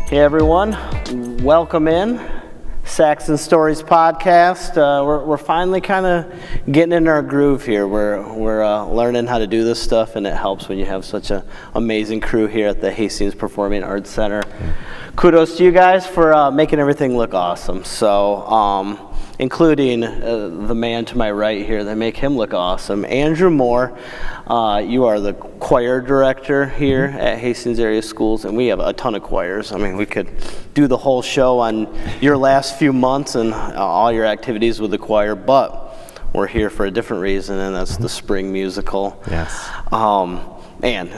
Hey everyone, welcome in Saxon Stories podcast. We're finally kind of getting in our groove here. We're learning how to do this stuff, and it helps when you have such an amazing crew here at the Hastings Performing Arts Center. Kudos to you guys for making everything look awesome. So, including the man to my right here, they make him look awesome. Andrew Moore, you are the choir director here at Hastings Area Schools, and we have a ton of choirs. I mean, we could do the whole show on your last few months and all your activities with the choir, but we're here for a different reason, and that's the spring musical. Yes. And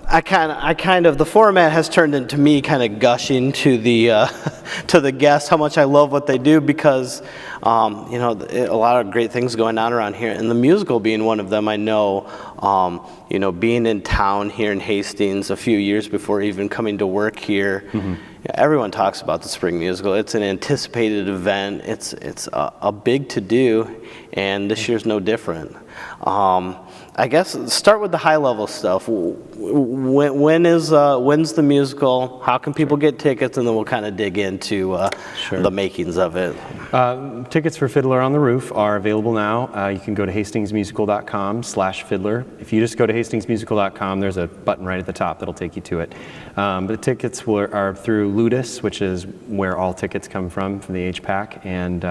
I kind of the format has turned into me kind of gushing to the guests how much I love what they do, because a lot of great things going on around here, and the musical being one of them. I know being in town here in Hastings a few years before even coming to work here, everyone talks about the spring musical. It's an anticipated event. It's a big to do, and this year's no different. I guess start with the high level stuff. When's the musical? How can people get tickets? And then we'll kind of dig into the makings of it. Tickets for Fiddler on the Roof are available now. You can go to hastingsmusical.com/fiddler. If you just go to hastingsmusical.com, there's a button right at the top that'll take you to it. But the tickets are through Ludus, which is where all tickets come from the HPAC, and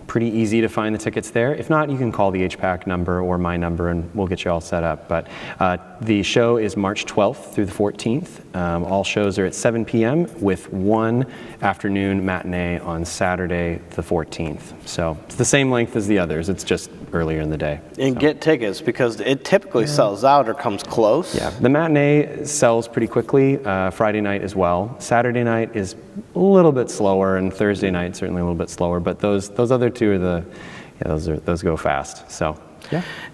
pretty easy to find the tickets there. If not, you can call the HPAC number or my number and we'll get you all set up. But the show is March 12th through the 14th. All shows are at 7 p.m. with one afternoon matinee on Saturday the 14th. So it's the same length as the others, it's just earlier in the day. And get tickets, because it typically sells out or comes close. Yeah, the matinee sells pretty quickly, Friday night as well. Saturday night is a little bit slower, and Thursday night certainly a little bit slower, but those other two are those go fast. So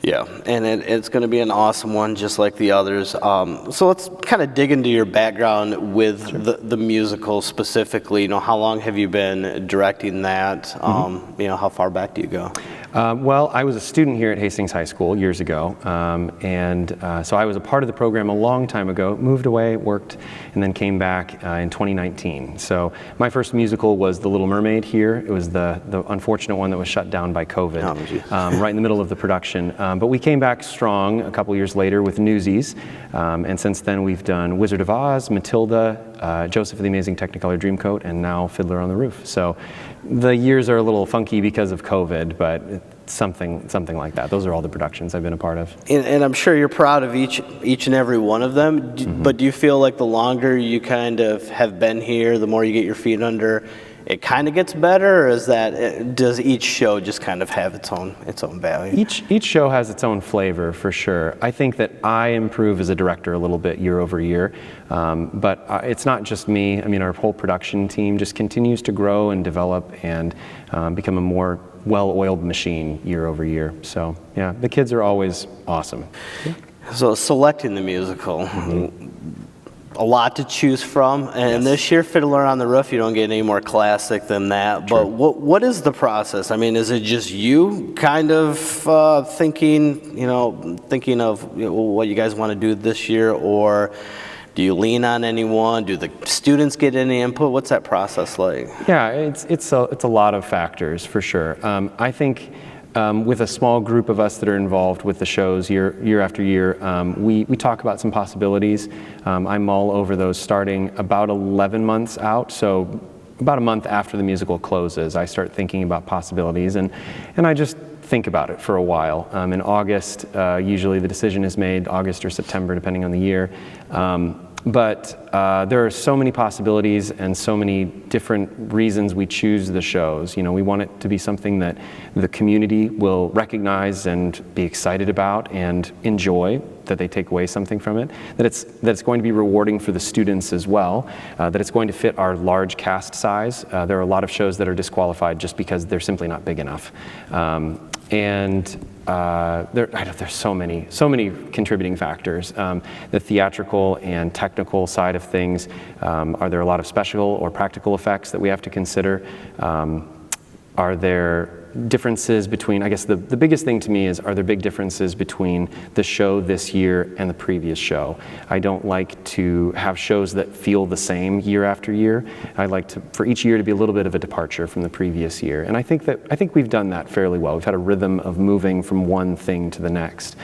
yeah, and it's going to be an awesome one, just like the others. So let's kind of dig into your background with the musical specifically. How long have you been directing that? How far back do you go? Well, I was a student here at Hastings High School years ago, so I was a part of the program a long time ago, moved away, worked, and then came back in 2019. So my first musical was The Little Mermaid here. It was the unfortunate one that was shut down by COVID, right in the middle of the production. But we came back strong a couple years later with Newsies, and since then we've done Wizard of Oz, Matilda, Joseph and the Amazing Technicolor Dreamcoat, and now Fiddler on the Roof. So the years are a little funky because of COVID, but it's something like that. Those are all the productions I've been a part of. And I'm sure you're proud of each and every one of them, but do you feel like the longer you kind of have been here, the more you get your feet under, it kind of gets better, or does each show just kind of have its own value? Each show has its own flavor, for sure. I think that I improve as a director a little bit year over year, but it's not just me. I mean, our whole production team just continues to grow and develop and become a more well-oiled machine year over year. So yeah, the kids are always awesome. Yeah. So selecting the musical, a lot to choose from, and this year Fiddler on the Roof, you don't get any more classic than that. True. But what is the process? I mean, is it just you kind of thinking of what you guys want to do this year, or do you lean on anyone? Do the students get any input? What's that process like? Yeah, it's a lot of factors, for sure. I think with a small group of us that are involved with the shows year after year, we talk about some possibilities. I mull over those starting about 11 months out, so about a month after the musical closes, I start thinking about possibilities, and I just think about it for a while. In August, usually the decision is made, August or September, depending on the year. But there are so many possibilities and so many different reasons we choose the shows. We want it to be something that the community will recognize and be excited about and enjoy, that they take away something from it, that it's going to be rewarding for the students as well, that it's going to fit our large cast size. There are a lot of shows that are disqualified just because they're simply not big enough. There's so many contributing fact's. The theatrical and technical side of things. Are there a lot of special or practical effects that we have to consider? Are there differences between, I guess the biggest thing to me is, are there big differences between the show this year and the previous show? I don't like to have shows that feel the same year after year. I like for each year to be a little bit of a departure from the previous year. And I think we've done that fairly well. We've had a rhythm of moving from one thing to the next.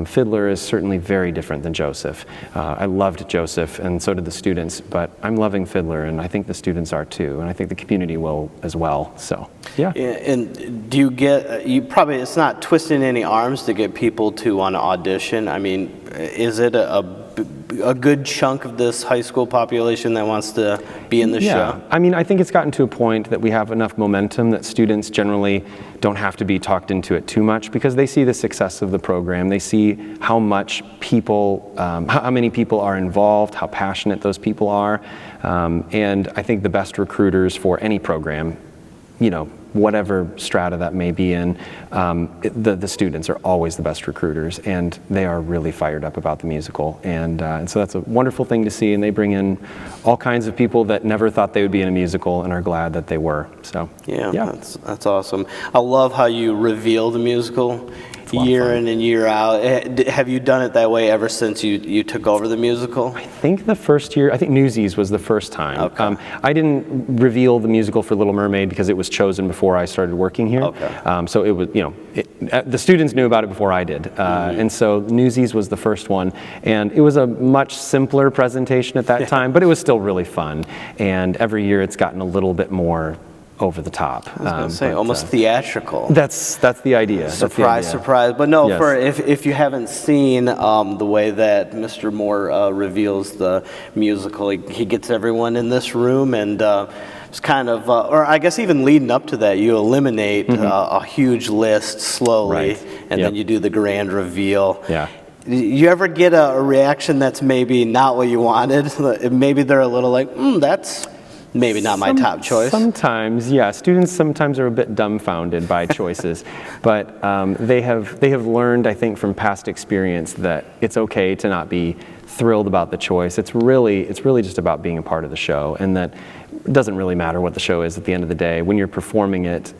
Fiddler is certainly very different than Joseph. I loved Joseph, and so did the students, but I'm loving Fiddler, and I think the students are too, and I think the community will as well. So, yeah. And do you get, it's not twisting any arms to get people to want to audition. I mean, is it a good chunk of this high school population that wants to be in the show? I mean, I think it's gotten to a point that we have enough momentum that students generally don't have to be talked into it too much, because they see the success of the program. They see how much people, how many people are involved, how passionate those people are. And I think the best recruiters for any program, whatever strata that may be in, the students are always the best recruiters, and they are really fired up about the musical, and so that's a wonderful thing to see, and they bring in all kinds of people that never thought they would be in a musical and are glad that they were. So yeah. That's awesome. I love how you reveal the musical year in and year out. Have you done it that way ever since you took over the musical? I think the first year, I think Newsies was the first time. Okay. I didn't reveal the musical for Little Mermaid because it was chosen before I started working here. Okay. So it was, the students knew about it before I did. And so Newsies was the first one. And it was a much simpler presentation at that time, but it was still really fun. And every year it's gotten a little bit more over the top. I was going to say, almost theatrical. That's the idea. Surprise. But no, Yes. if you haven't seen the way that Mr. Moore reveals the musical, he gets everyone in this room, and it's kind of, or I guess even leading up to that, you eliminate a huge list slowly, Right. and then you do the grand reveal. Yeah. You ever get a reaction that's maybe not what you wanted? Maybe they're a little like, that's maybe not my top choice. Sometimes, yeah. Students sometimes are a bit dumbfounded by choices, but they have learned, I think, from past experience that it's okay to not be thrilled about the choice. It's really just about being a part of the show, and that it doesn't really matter what the show is at the end of the day. When you're performing it,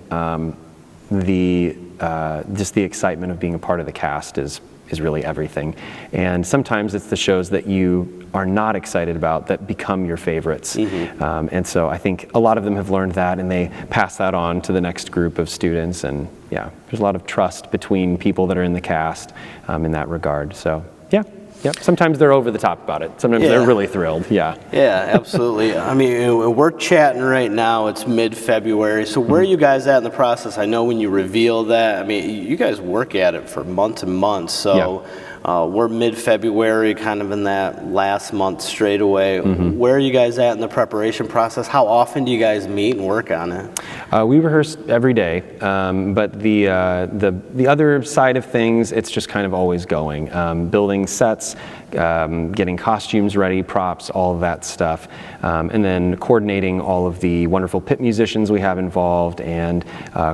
just the excitement of being a part of the cast is really everything. And sometimes it's the shows that you are not excited about that become your favorites. And so I think a lot of them have learned that, and they pass that on to the next group of students. And yeah, there's a lot of trust between people that are in the cast in that regard. So yeah. Yep. Sometimes they're over the top about it. Sometimes they're really thrilled. Yeah. Yeah, absolutely. I mean, we're chatting right now. It's mid-February. So where are you guys at in the process? I know when you reveal that, I mean, you guys work at it for months and months. So we're mid-February, kind of in that last month straight away. Where are you guys at in the preparation process? How often do you guys meet and work on it? We rehearse every day, but the other side of things, it's just kind of always going. Building sets, getting costumes ready, props, all of that stuff, and then coordinating all of the wonderful pit musicians we have involved, and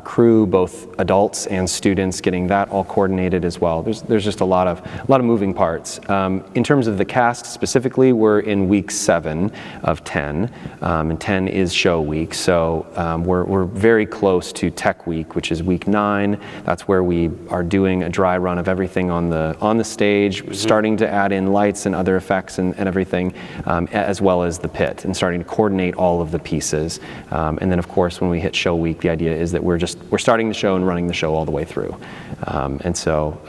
crew, both adults and students, getting that all coordinated as well. There's just a lot of moving parts. In terms of the cast specifically, we're in week 7 of 10, and 10 is show week, so we're very close to Tech Week, which is week 9. That's where we are doing a dry run of everything on the stage, starting to add in lights and other effects and everything, as well as the pit, and starting to coordinate all of the pieces. And then of course when we hit show week, the idea is that we're starting the show and running the show all the way through. And so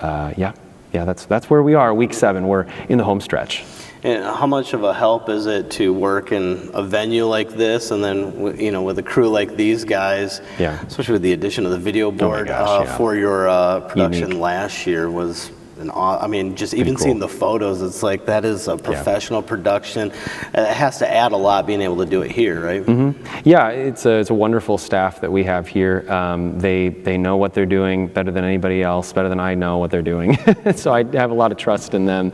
that's where we are. Week 7, we're in the home stretch. And how much of a help is it to work in a venue like this, and then with a crew like these guys, especially with the addition of the video board for your production last year was I mean, just even seeing the photos, it's like that is a professional production. It has to add a lot being able to do it here, right? Yeah, it's a wonderful staff that we have here. They know what they're doing better than anybody else, better than I know what they're doing. So I have a lot of trust in them,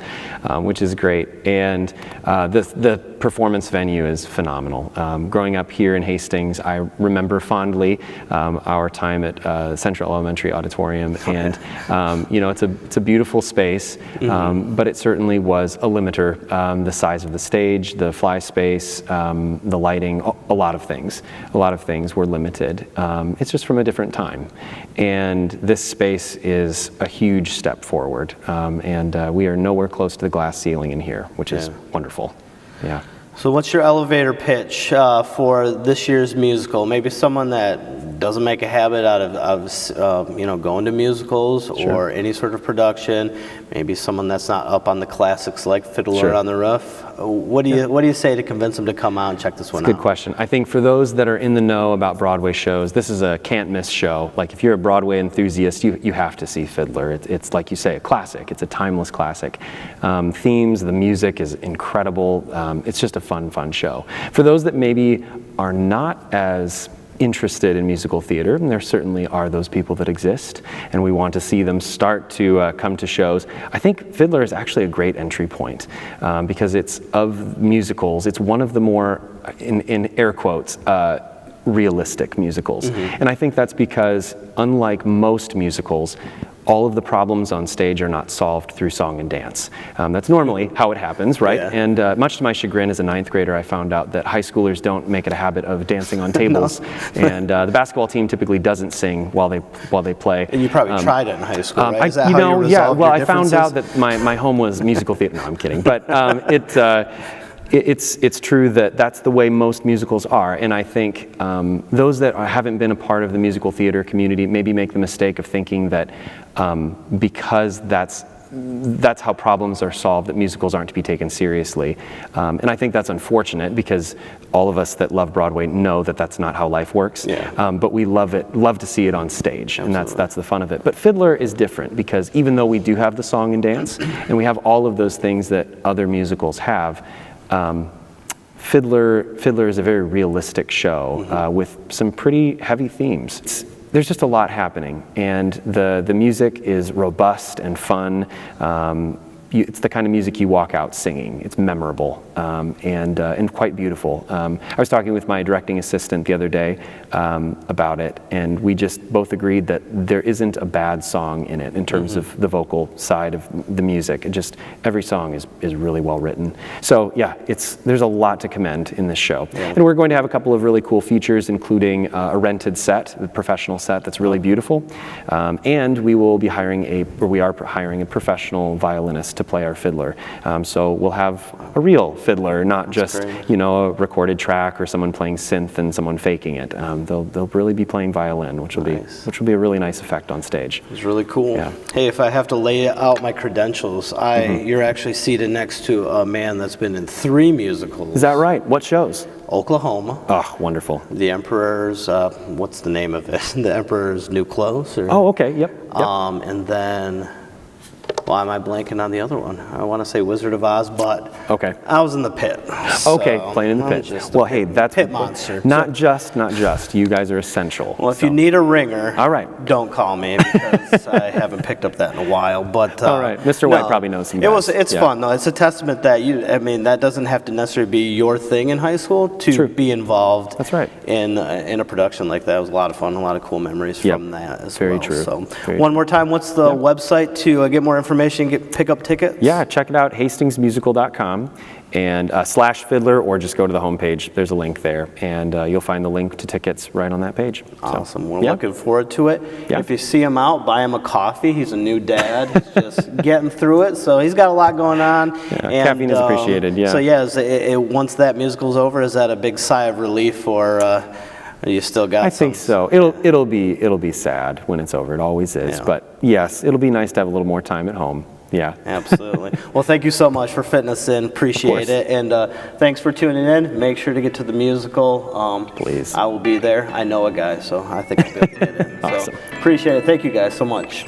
which is great. And the performance venue is phenomenal. Growing up here in Hastings, I remember fondly our time at Central Elementary Auditorium, and it's a beautiful space, but it certainly was a limiter. The size of the stage, the fly space, the lighting, a lot of things were limited. It's just from a different time, and this space is a huge step forward, and we are nowhere close to the glass ceiling in here, which is wonderful. Yeah. So what's your elevator pitch for this year's musical? Maybe someone that doesn't make a habit out of going to musicals or any sort of production. Maybe someone that's not up on the classics like Fiddler on the Roof. What do you say to convince them to come out and check this one out? Good question. I think for those that are in the know about Broadway shows, this is a can't miss show. Like if you're a Broadway enthusiast, you have to see Fiddler. It's like you say, a classic. It's a timeless classic. Themes, the music is incredible. It's just a fun show. For those that maybe are not as interested in musical theater, and there certainly are those people that exist, and we want to see them start to come to shows. I think Fiddler is actually a great entry point because it's of musicals. It's one of the more, in air quotes, realistic musicals. And I think that's because, unlike most musicals, all of the problems on stage are not solved through song and dance. That's normally how it happens, right? And much to my chagrin as a 9th grader, I found out that high schoolers don't make it a habit of dancing on tables. And the basketball team typically doesn't sing while they play. And you probably tried it in high school, right? Is that how you resolved your I found differences? out that my home was musical theater. No, I'm kidding. But it's true that that's the way most musicals are, and I think those that haven't been a part of the musical theater community maybe make the mistake of thinking that because that's how problems are solved, that musicals aren't to be taken seriously. And I think that's unfortunate because all of us that love Broadway know that that's not how life works. But we love to see it on stage, and that's the fun of it. But Fiddler is different because even though we do have the song and dance, and we have all of those things that other musicals have, Fiddler is a very realistic show with some pretty heavy themes. There's just a lot happening, and the music is robust and fun. It's the kind of music you walk out singing. It's memorable and quite beautiful. I was talking with my directing assistant the other day about it, and we just both agreed that there isn't a bad song in it in terms of the vocal side of the music. Every song is really well written. So yeah, there's a lot to commend in this show. And we're going to have a couple of really cool features, including a rented set, a professional set that's really beautiful. And we are hiring a professional violinist to play our fiddler. So we'll have a real fiddler, not just a recorded track or someone playing synth and someone faking it. They'll really be playing violin, which will be a really nice effect on stage. It's really cool. Hey, if I have to lay out my credentials, you're actually seated next to a man that's been in 3 musicals. Is that right? What shows? Oklahoma. Oh, wonderful. The Emperor's, what's the name of it? The Emperor's New Clothes? Oh, okay, yep. And then, why am I blanking on the other one? I want to say Wizard of Oz, but I was in the pit. Playing in the pit. Well, hey, that's pit monster. Not just. You guys are essential. Well, if you need a ringer, all right, don't call me because I haven't picked up that in a while. But all right, Mr. White probably knows some guys. It's fun though. It's a testament that that doesn't have to necessarily be your thing in high school to be involved. That's right. In a production like that. It was a lot of fun, a lot of cool memories from that as well. Very true. So one more time, what's the website to get more information, pick up tickets? Yeah, check it out, hastingsmusical.com and /Fiddler, or just go to the homepage. There's a link there, and you'll find the link to tickets right on that page. Awesome. We're looking forward to it. If you see him out, buy him a coffee. He's a new dad. He's just getting through it, so he's got a lot going on. And, caffeine is appreciated, So once that musical's over, is that a big sigh of relief, or you still got I think so. It'll be sad when it's over. It always is. But yes, it'll be nice to have a little more time at home. Yeah. Absolutely. Well, thank you so much for fitting us in. Appreciate it. And thanks for tuning in. Make sure to get to the musical. Please. I will be there. I know a guy, so I think I'll be able to get in. Awesome. So appreciate it. Thank you guys so much.